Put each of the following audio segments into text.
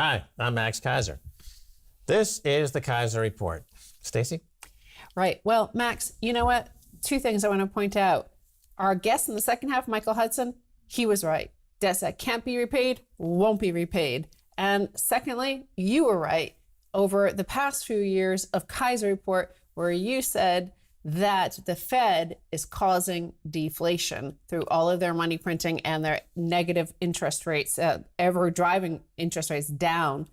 Hi, I'm Max Keiser. This is the Keiser Report. Stacy? Right. Well, Max, you know what? Two things I want to point out. Our guest in the second half, Michael Hudson, he was right. Debts that can't be repaid won't be repaid. And secondly, you were right over the past few years of Keiser Report, where you said that the Fed is causing deflation through all of their money printing and their negative interest rates, ever driving interest rates down.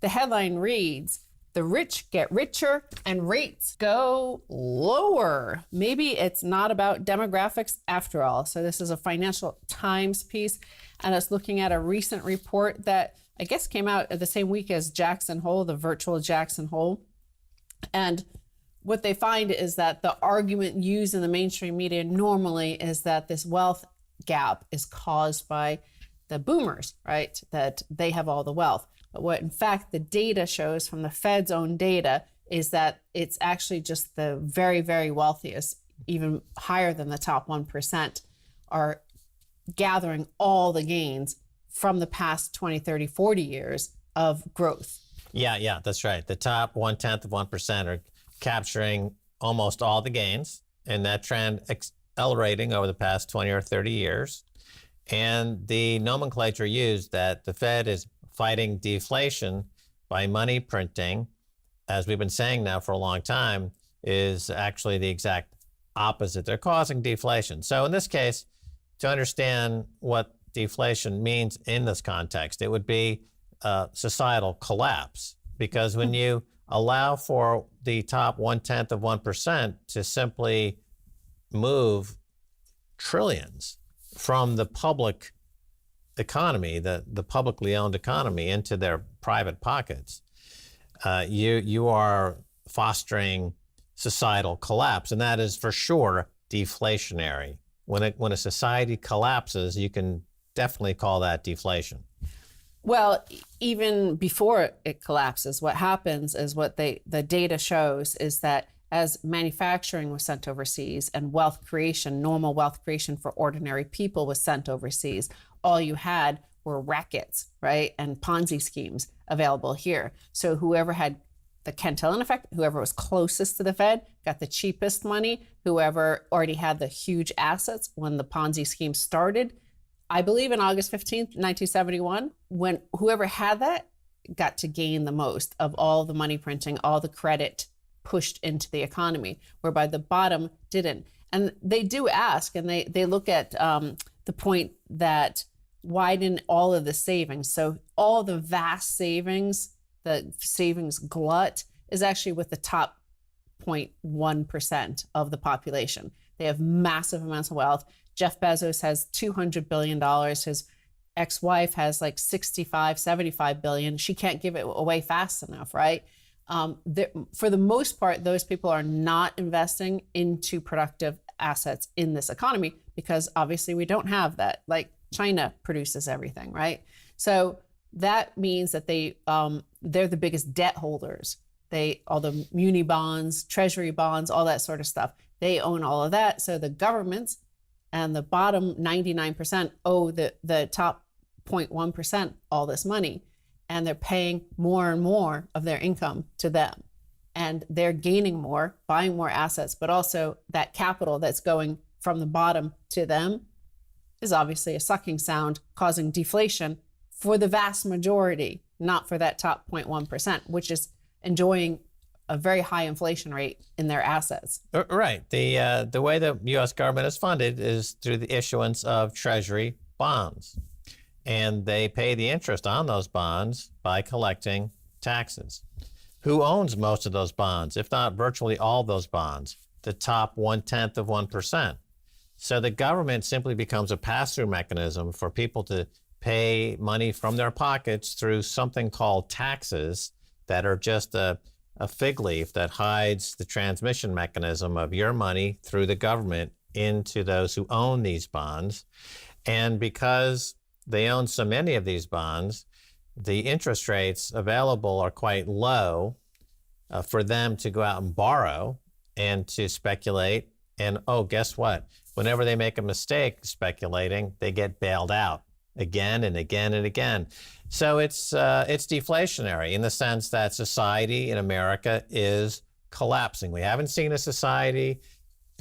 The headline reads, "The rich get richer and rates go lower." Maybe it's not about demographics after all. So this is a Financial Times piece, and it's looking at a recent report that I guess came out the same week as Jackson Hole, the virtual Jackson Hole. And what they find is that the argument used in the mainstream media normally is that this wealth gap is caused by the boomers, right? That they have all the wealth. But what in fact the data shows from the Fed's own data is that it's actually just the very, very wealthiest, even higher than the top 1%, are gathering all the gains from the past 20, 30, 40 years of growth. Yeah, that's right. The top 1/10 of 1% are capturing almost all the gains, and that trend accelerating over the past 20 or 30 years. And the nomenclature used that the Fed is fighting deflation by money printing, as we've been saying now for a long time, is actually the exact opposite. They're causing deflation. So in this case, to understand what deflation means in this context, it would be societal collapse. Because when you allow for the top 1/10 of 1% to simply move trillions from the public economy, the publicly owned economy, into their private pockets, you are fostering societal collapse, and that is for sure deflationary. When a society collapses, you can definitely call that deflation. Well, even before it collapses, what happens is the data shows is that as manufacturing was sent overseas and wealth creation, normal wealth creation for ordinary people was sent overseas, all you had were rackets, right? And Ponzi schemes available here. So whoever had the Cantillon effect, whoever was closest to the Fed got the cheapest money. Whoever already had the huge assets when the Ponzi scheme started, I believe in August 15th, 1971, when whoever had that got to gain the most of all the money printing, all the credit pushed into the economy, whereby the bottom didn't. And they do ask, and they look at the point that why didn't all of the savings, so all the vast savings, the savings glut is actually with the top 0.1% of the population. They have massive amounts of wealth. Jeff Bezos has $200 billion. His ex-wife has like 65, 75 billion. She can't give it away fast enough, right? For the most part, those people are not investing into productive assets in this economy because obviously we don't have that. Like China produces everything, right? So that means that they're the biggest debt holders. All the muni bonds, treasury bonds, all that sort of stuff. They own all of that. So the governments and the bottom 99% owe the top 0.1% all this money. And they're paying more and more of their income to them. And they're gaining more, buying more assets, but also that capital that's going from the bottom to them is obviously a sucking sound, causing deflation for the vast majority, not for that top 0.1%, which is enjoying a very high inflation rate in their assets. Right. The way the U.S. government is funded is through the issuance of treasury bonds. And they pay the interest on those bonds by collecting taxes. Who owns most of those bonds, if not virtually all those bonds? The top 1/10 of 1%. So the government simply becomes a pass-through mechanism for people to pay money from their pockets through something called taxes that are just a fig leaf that hides the transmission mechanism of your money through the government into those who own these bonds. And because they own so many of these bonds, the interest rates available are quite low for them to go out and borrow and to speculate. And oh, guess what? Whenever they make a mistake speculating, they get bailed out again and again and again. So it's deflationary in the sense that society in America is collapsing. We haven't seen a society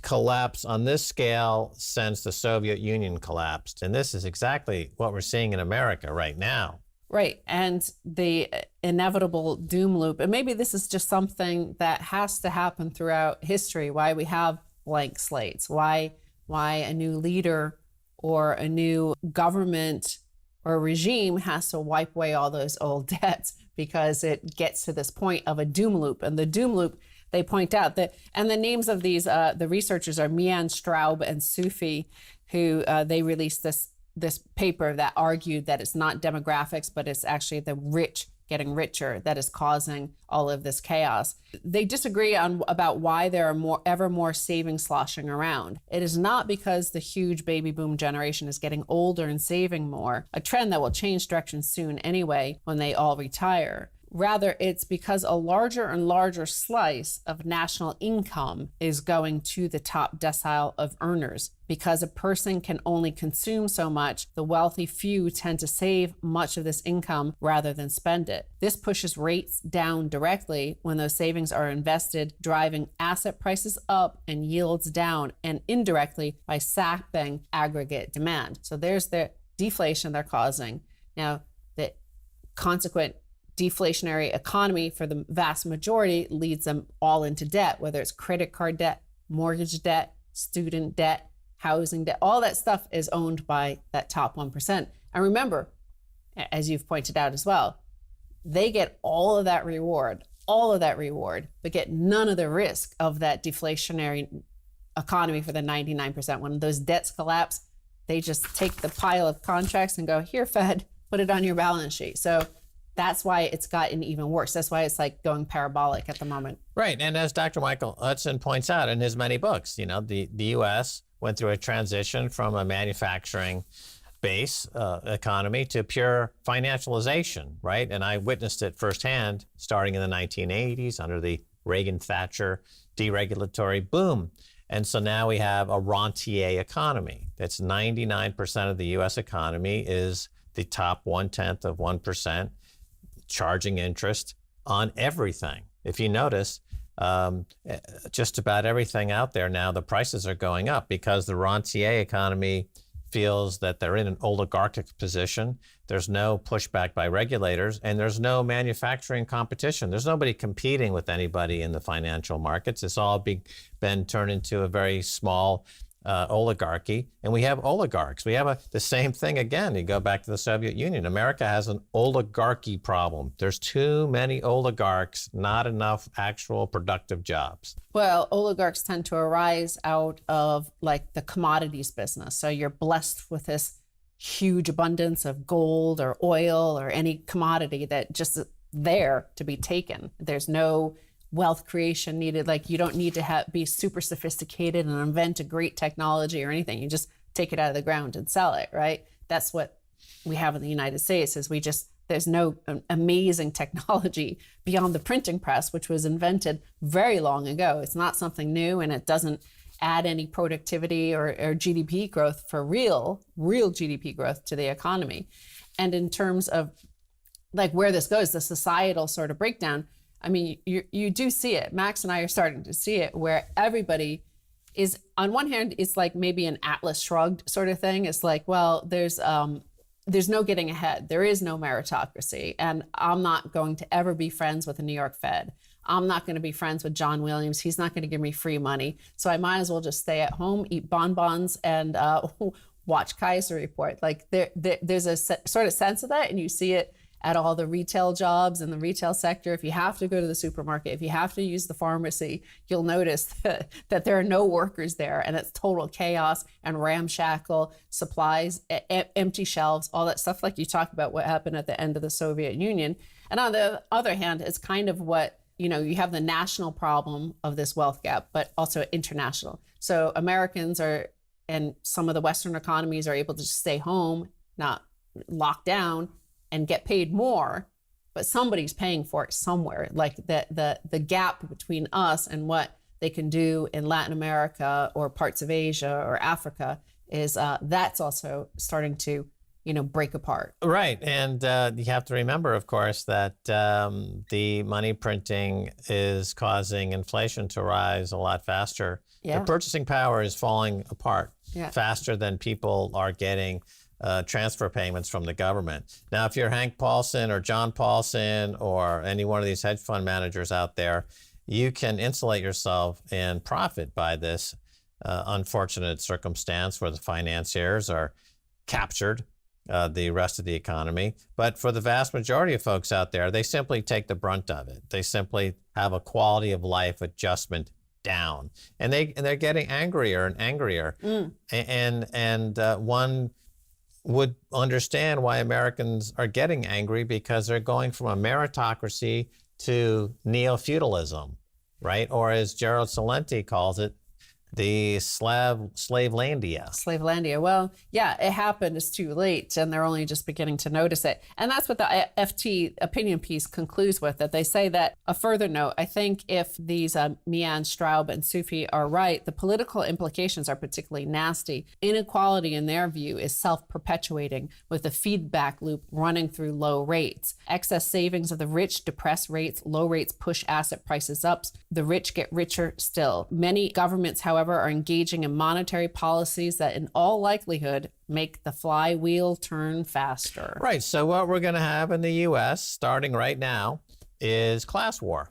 collapse on this scale since the Soviet Union collapsed. And this is exactly what we're seeing in America right now. Right. And the inevitable doom loop, and maybe this is just something that has to happen throughout history, why we have blank slates, why a new leader or a new government or regime has to wipe away all those old debts, because it gets to this point of a doom loop. And the doom loop, they point out that, and the names of these, the researchers are Mian Straub and Sufi, who they released this paper that argued that it's not demographics, but it's actually the rich getting richer that is causing all of this chaos. They disagree about why there are ever more savings sloshing around. It is not because the huge baby boom generation is getting older and saving more, a trend that will change direction soon anyway when they all retire. Rather, it's because a larger and larger slice of national income is going to the top decile of earners. Because a person can only consume so much, the wealthy few tend to save much of this income rather than spend it. This pushes rates down directly when those savings are invested, driving asset prices up and yields down, and indirectly by sapping aggregate demand. So there's the deflation they're causing. Now, the consequent deflationary economy for the vast majority leads them all into debt, whether it's credit card debt, mortgage debt, student debt, housing debt. All that stuff is owned by that top 1%. And remember, as you've pointed out as well, they get all of that reward, but get none of the risk of that deflationary economy for the 99%. When those debts collapse, they just take the pile of contracts and go, here, Fed, put it on your balance sheet. So that's why it's gotten even worse. That's why it's like going parabolic at the moment. Right. And as Dr. Michael Hudson points out in his many books, the U.S. went through a transition from a manufacturing base economy to pure financialization, right? And I witnessed it firsthand starting in the 1980s under the Reagan-Thatcher deregulatory boom. And so now we have a rentier economy. That's 99% of the U.S. economy is the top 1/10 of 1%. Charging interest on everything. If you notice, just about everything out there now, the prices are going up because the rentier economy feels that they're in an oligarchic position. There's no pushback by regulators, and there's no manufacturing competition. There's nobody competing with anybody in the financial markets. It's all been turned into a very small oligarchy, and we have oligarchs. We have the same thing again. You go back to the Soviet Union. America has an oligarchy problem. There's too many oligarchs, not enough actual productive jobs. Well, oligarchs tend to arise out of like the commodities business. So you're blessed with this huge abundance of gold or oil or any commodity that just there to be taken. There's no wealth creation needed. Like you don't need to be super sophisticated and invent a great technology or anything. You just take it out of the ground and sell it, right? That's what we have in the United States is there's no amazing technology beyond the printing press, which was invented very long ago. It's not something new, and it doesn't add any productivity or GDP growth for real GDP growth to the economy. And in terms of like where this goes, the societal sort of breakdown, I mean, you do see it. Max and I are starting to see it where everybody is, on one hand, it's like maybe an Atlas Shrugged sort of thing. It's like, well, there's no getting ahead. There is no meritocracy. And I'm not going to ever be friends with the New York Fed. I'm not going to be friends with John Williams. He's not going to give me free money. So I might as well just stay at home, eat bonbons, and watch Keiser Report. Like there's a sort of sense of that, and you see it at all the retail jobs in the retail sector. If you have to go to the supermarket, if you have to use the pharmacy, you'll notice that there are no workers there, and it's total chaos and ramshackle supplies, empty shelves, all that stuff like you talk about what happened at the end of the Soviet Union. And on the other hand, it's kind of what, you have the national problem of this wealth gap, but also international. So Americans and some of the Western economies are able to just stay home, not lock down, and get paid more, but somebody's paying for it somewhere. Like the gap between us and what they can do in Latin America or parts of Asia or Africa is that's also starting to break apart. Right. And you have to remember, of course, that the money printing is causing inflation to rise a lot faster. Yeah. The purchasing power is falling apart faster than people are getting transfer payments from the government. Now, if you're Hank Paulson or John Paulson or any one of these hedge fund managers out there, you can insulate yourself and profit by this unfortunate circumstance where the financiers are captured the rest of the economy. But for the vast majority of folks out there, they simply take the brunt of it. They simply have a quality of life adjustment down, and they're getting angrier and angrier. And one would understand why Americans are getting angry, because they're going from a meritocracy to neo-feudalism, right? Or as Gerald Celente calls it, the Slavelandia. Slavelandia. Well, yeah, it happened. It's too late, and they're only just beginning to notice it. And that's what the FT opinion piece concludes with, that they say that, a further note, I think if these Mian, Straub, and Sufi are right, the political implications are particularly nasty. Inequality, in their view, is self-perpetuating, with a feedback loop running through low rates. Excess savings of the rich depress rates, low rates push asset prices up, the rich get richer still. Many governments, however, are engaging in monetary policies that in all likelihood make the flywheel turn faster. Right. So what we're going to have in the U.S. starting right now is class war.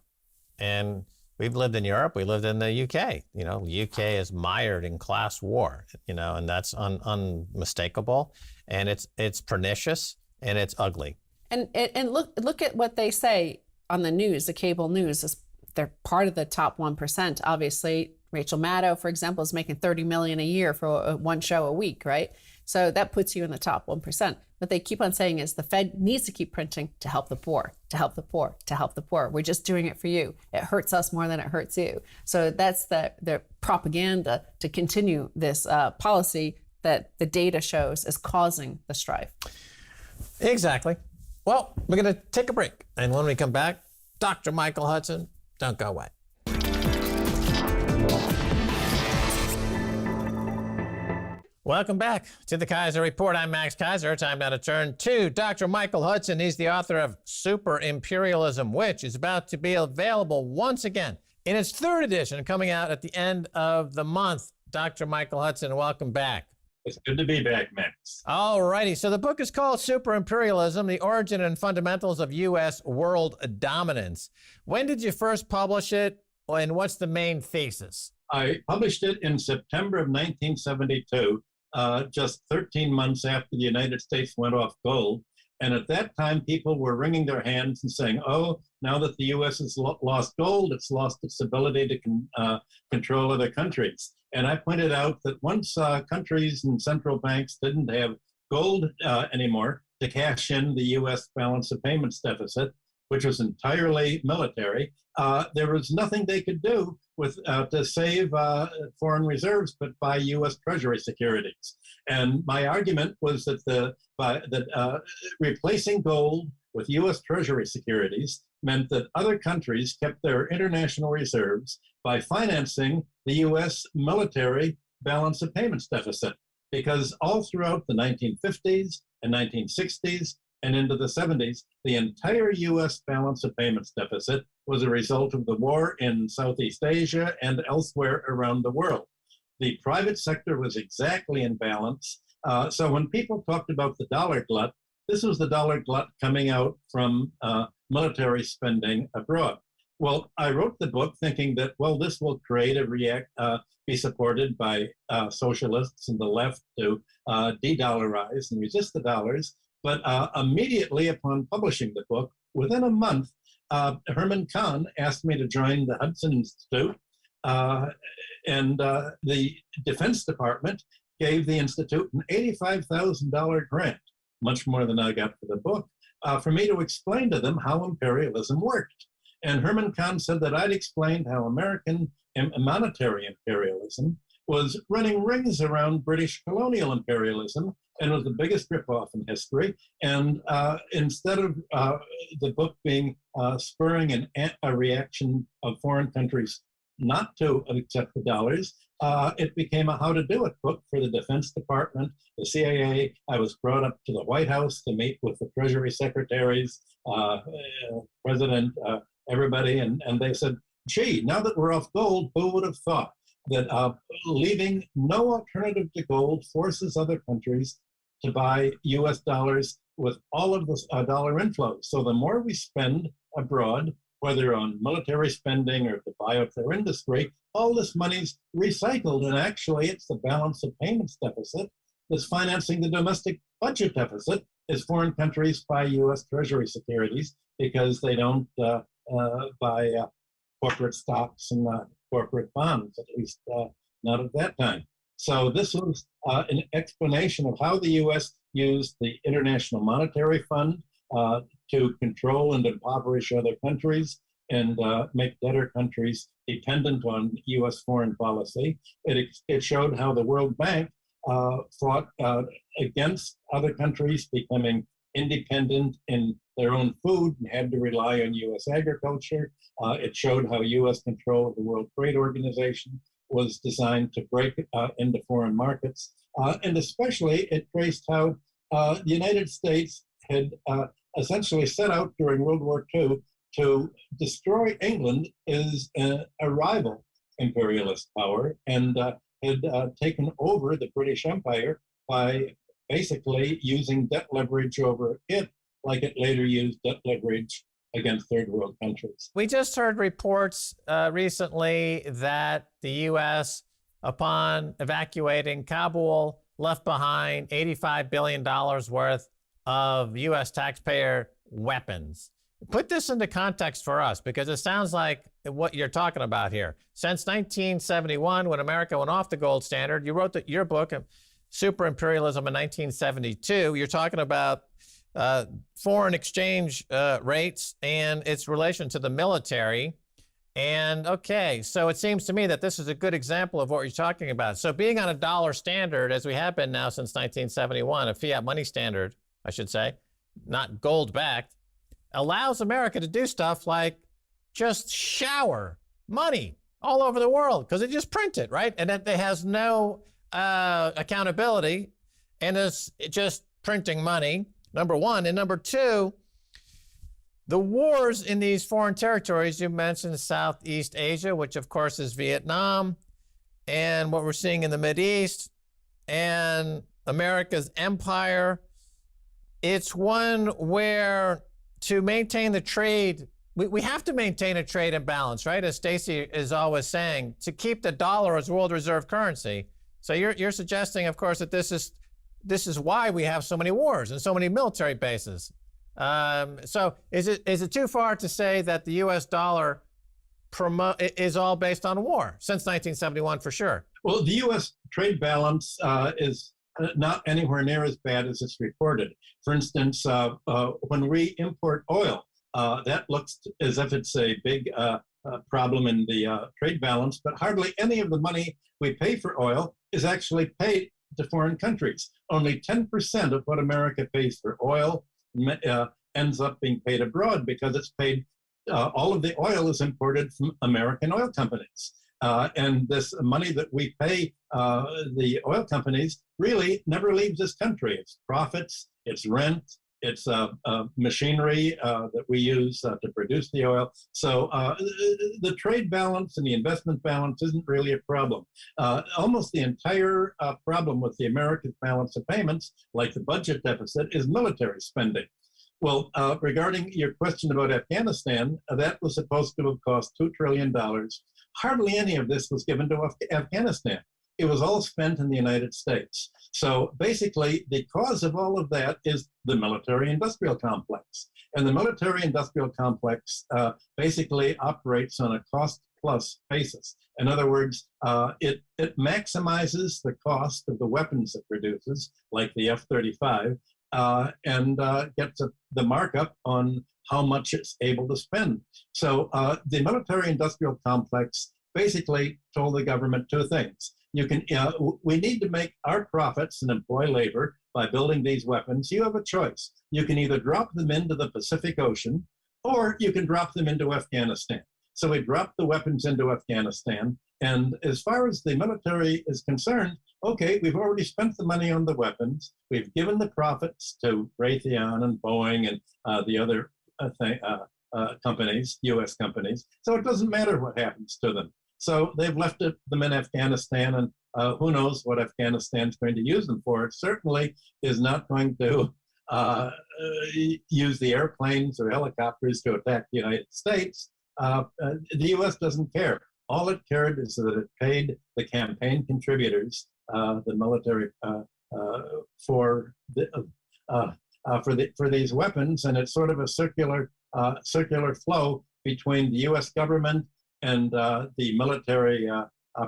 And we've lived in Europe. We lived in the U.K. U.K. is mired in class war, and that's unmistakable. And it's pernicious and it's ugly. And look at what they say on the news, the cable news. They're part of the top 1%, obviously. Rachel Maddow, for example, is making $30 million a year for one show a week, right? So that puts you in the top 1%. What they keep on saying is the Fed needs to keep printing to help the poor, to help the poor, to help the poor. We're just doing it for you. It hurts us more than it hurts you. So that's the propaganda to continue this policy that the data shows is causing the strife. Exactly. Well, we're going to take a break. And when we come back, Dr. Michael Hudson, don't go away. Welcome back to the Keiser Report. I'm Max Keiser. Time now to turn to Dr. Michael Hudson. He's the author of Super Imperialism, which is about to be available once again in its third edition, coming out at the end of the month. Dr. Michael Hudson, welcome back. It's good to be back, Max. All righty. So the book is called Super Imperialism, The Origin and Fundamentals of U.S. World Dominance. When did you first publish it, and what's the main thesis? I published it in September of 1972, just 13 months after the United States went off gold. And at that time, people were wringing their hands and saying, oh, now that the U.S. has lost gold, it's lost its ability to control other countries. And I pointed out that once countries and central banks didn't have gold anymore to cash in the U.S. balance of payments deficit, which was entirely military, there was nothing they could do to save foreign reserves but buy U.S. Treasury securities. And my argument was that replacing gold with U.S. Treasury securities meant that other countries kept their international reserves by financing the U.S. military balance of payments deficit. Because all throughout the 1950s and 1960s and into the 70s, the entire U.S. balance of payments deficit was a result of the war in Southeast Asia and elsewhere around the world. The private sector was exactly in balance. So when people talked about the dollar glut, this was the dollar glut coming out from military spending abroad. Well, I wrote the book thinking that, well, this will create be supported by socialists and the left to de-dollarize and resist the dollars. But immediately upon publishing the book, within a month, Herman Kahn asked me to join the Hudson Institute, and the Defense Department gave the Institute an $85,000 grant, much more than I got for the book, for me to explain to them how imperialism worked. And Herman Kahn said that I'd explained how American monetary imperialism was running rings around British colonial imperialism and was the biggest ripoff in history. And instead of the book being spurring a reaction of foreign countries not to accept the dollars, it became a how to do it book for the Defense Department, the CIA. I was brought up to the White House to meet with the Treasury secretaries, President, everybody, and they said, gee, now that we're off gold, who would have thought that leaving no alternative to gold forces other countries to buy US dollars with all of the dollar inflows. So the more we spend abroad, whether on military spending or to buy up their industry, all this money's recycled. And actually, it's the balance of payments deficit that's financing the domestic budget deficit as foreign countries buy US Treasury securities because they don't buy corporate stocks and corporate bonds, at least not at that time. So this was an explanation of how the US used the International Monetary Fund to control and impoverish other countries and make debtor countries dependent on US foreign policy. It showed how the World Bank fought against other countries becoming independent in their own food and had to rely on US agriculture. It showed how US control of the World Trade Organization was designed to break into foreign markets. And especially it traced how the United States had essentially set out during World War II to destroy England as a rival imperialist power and had taken over the British Empire by basically using debt leverage over it, like it later used debt leverage against third world countries. We just heard reports recently that the U.S., upon evacuating Kabul, left behind $85 billion worth of U.S. taxpayer weapons. Put this into context for us, because it sounds like what you're talking about here. Since 1971, when America went off the gold standard, you wrote your book, Super Imperialism, in 1972. You're talking about foreign exchange rates and its relation to the military. And okay, so it seems to me that this is a good example of what you're talking about. So being on a dollar standard, as we have been now since 1971, a fiat money standard, I should say, not gold-backed, allows America to do stuff like just shower money all over the world because they just print it, right? And it has no accountability, and it's just printing money, number one. And number two, the wars in these foreign territories, you mentioned Southeast Asia, which of course is Vietnam, and what we're seeing in the Mideast, and America's empire. It's one where to maintain the trade, we have to maintain a trade imbalance, right? As Stacy is always saying, to keep the dollar as world reserve currency. So you're suggesting, of course, that this is why we have so many wars and so many military bases. So is it too far to say that the U.S. dollar is all based on war since 1971 for sure? Well, the U.S. trade balance is not anywhere near as bad as it's reported. For instance, when we import oil, that looks as if it's a big problem in the trade balance, but hardly any of the money we pay for oil is actually paid to foreign countries. Only 10% of what America pays for oil ends up being paid abroad because it's paid, all of the oil is imported from American oil companies. And this money that we pay the oil companies really never leaves this country. It's profits, it's rent, it's machinery that we use to produce the oil. So the trade balance and the investment balance isn't really a problem. Almost the entire problem with the American balance of payments, like the budget deficit, is military spending. Well, regarding your question about Afghanistan, that was supposed to have cost $2 trillion. Hardly any of this was given to Afghanistan. It was all spent in the United States. So basically, the cause of all of that is the military-industrial complex. And the military-industrial complex basically operates on a cost-plus basis. In other words, it maximizes the cost of the weapons it produces, like the F-35, and gets the markup on how much it's able to spend. So the military-industrial complex basically told the government two things. We need to make our profits and employ labor by building these weapons. You have a choice. You can either drop them into the Pacific Ocean, or you can drop them into Afghanistan. So we dropped the weapons into Afghanistan. And as far as the military is concerned, okay, we've already spent the money on the weapons. We've given the profits to Raytheon and Boeing and the other companies, U.S. companies. So it doesn't matter what happens to them. So they've left them in Afghanistan, and who knows what Afghanistan's going to use them for. It certainly is not going to use the airplanes or helicopters to attack the United States. The U.S. doesn't care. All it cared is that it paid the campaign contributors, the military, for these weapons, and it's sort of a circular flow between the U.S. government and the military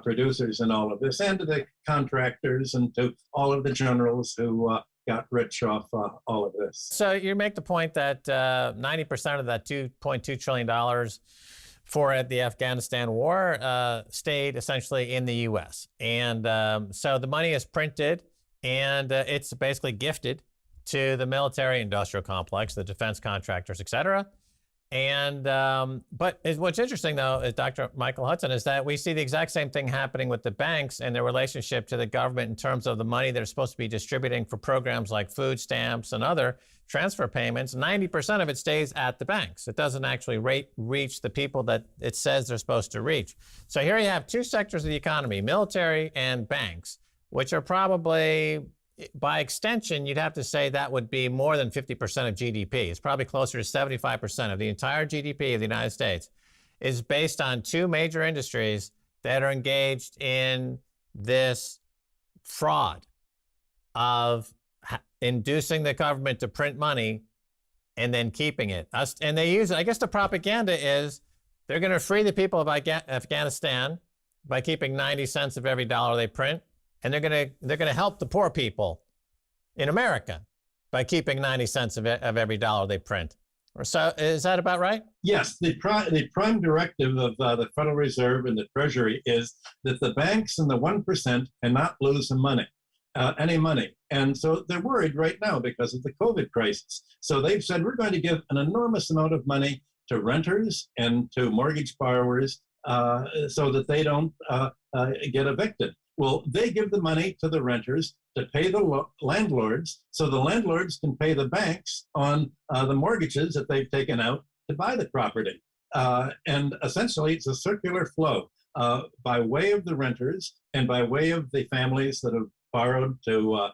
producers in all of this, and to the contractors and to all of the generals who got rich off all of this. So you make the point that 90% of that $2.2 trillion for the Afghanistan war stayed essentially in the U.S. And so the money is printed and it's basically gifted to the military industrial complex, the defense contractors, et cetera. And but what's interesting, though, is Dr. Michael Hudson, is that we see the exact same thing happening with the banks and their relationship to the government in terms of the money they're supposed to be distributing for programs like food stamps and other transfer payments. 90% of it stays at the banks. It doesn't actually reach the people that it says they're supposed to reach. So here you have two sectors of the economy, military and banks, which are probably, by extension, you'd have to say that would be more than 50% of GDP. It's probably closer to 75% of the entire GDP of the United States is based on two major industries that are engaged in this fraud of inducing the government to print money and then keeping it. And they use it. I guess the propaganda is they're going to free the people of Afghanistan by keeping 90 cents of every dollar they print. And they're going to help the poor people in America by keeping 90 cents of every dollar they print. So is that about right? Yes, the prime directive of the Federal Reserve and the Treasury is that the banks and the 1% cannot lose any money. And so they're worried right now because of the COVID crisis. So they've said, we're going to give an enormous amount of money to renters and to mortgage borrowers so that they don't get evicted. Well, they give the money to the renters to pay the landlords, so the landlords can pay the banks on the mortgages that they've taken out to buy the property. And essentially, it's a circular flow by way of the renters and by way of the families that have borrowed to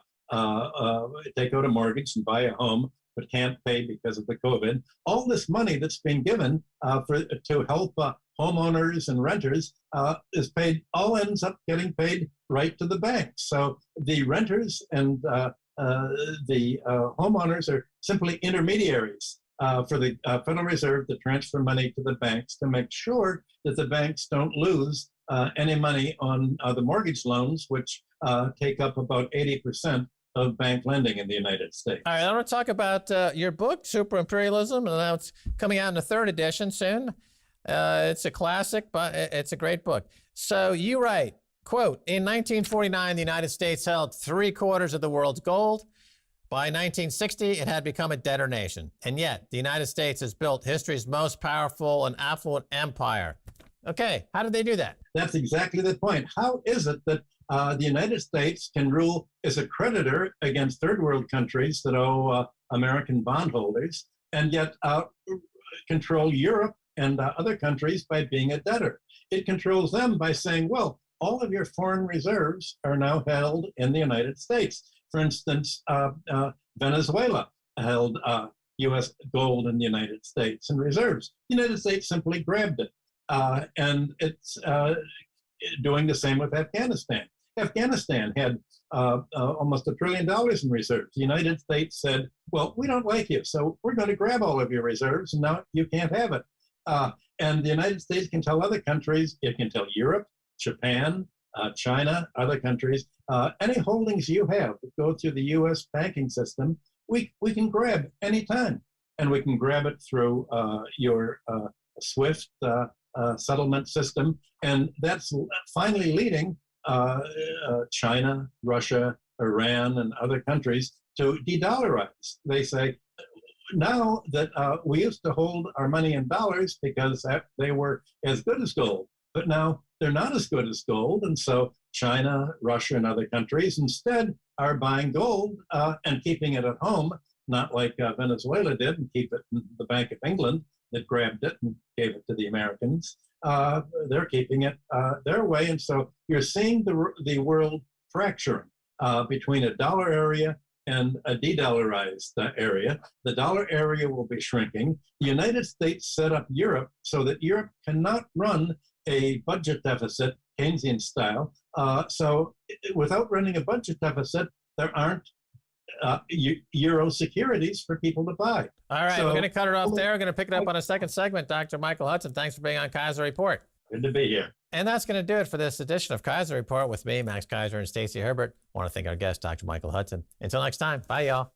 take out a mortgage and buy a home but can't pay because of the COVID. All this money that's being given to help homeowners and renters is paid, all ends up getting paid right to the banks. So the renters and the homeowners are simply intermediaries for the Federal Reserve to transfer money to the banks to make sure that the banks don't lose any money on the mortgage loans, which take up about 80% of bank lending in the United States. All right, I want to talk about your book, Super Imperialism, and now it's coming out in the third edition soon. It's a classic, but it's a great book. So you write, quote, in 1949, the United States held 3/4 of the world's gold. By 1960, it had become a debtor nation. And yet, the United States has built history's most powerful and affluent empire. Okay, how did they do that? That's exactly the point. How is it that the United States can rule as a creditor against third world countries that owe American bondholders, and yet control Europe and other countries by being a debtor? It controls them by saying, well, all of your foreign reserves are now held in the United States. For instance, Venezuela held U.S. gold in the United States and reserves. The United States simply grabbed it. And it's doing the same with Afghanistan. Afghanistan had almost $1 trillion in reserves. The United States said, well, we don't like you, so we're going to grab all of your reserves, and now you can't have it. And the United States can tell other countries, it can tell Europe, Japan, China, other countries, any holdings you have that go through the U.S. banking system, we can grab anytime. And we can grab it through your SWIFT settlement system. And that's finally leading China, Russia, Iran, and other countries to de-dollarize. They say, now that we used to hold our money in dollars because they were as good as gold, but now they're not as good as gold. And so China, Russia, and other countries instead are buying gold and keeping it at home, not like Venezuela did and keep it in the Bank of England that grabbed it and gave it to the Americans. They're keeping it their way. And so you're seeing the world fracturing between a dollar area and a de-dollarized area. The dollar area will be shrinking. The United States set up Europe so that Europe cannot run a budget deficit, Keynesian style. So without running a budget deficit, there aren't euro securities for people to buy. All right, So, we're going to cut it off there. We're going to pick it up on a second segment. Dr. Michael Hudson, thanks for being on Keiser Report. Good to be here. And that's going to do it for this edition of Keiser Report with me, Max Keiser, and Stacy Herbert. I want to thank our guest, Dr. Michael Hudson. Until next time, bye, y'all.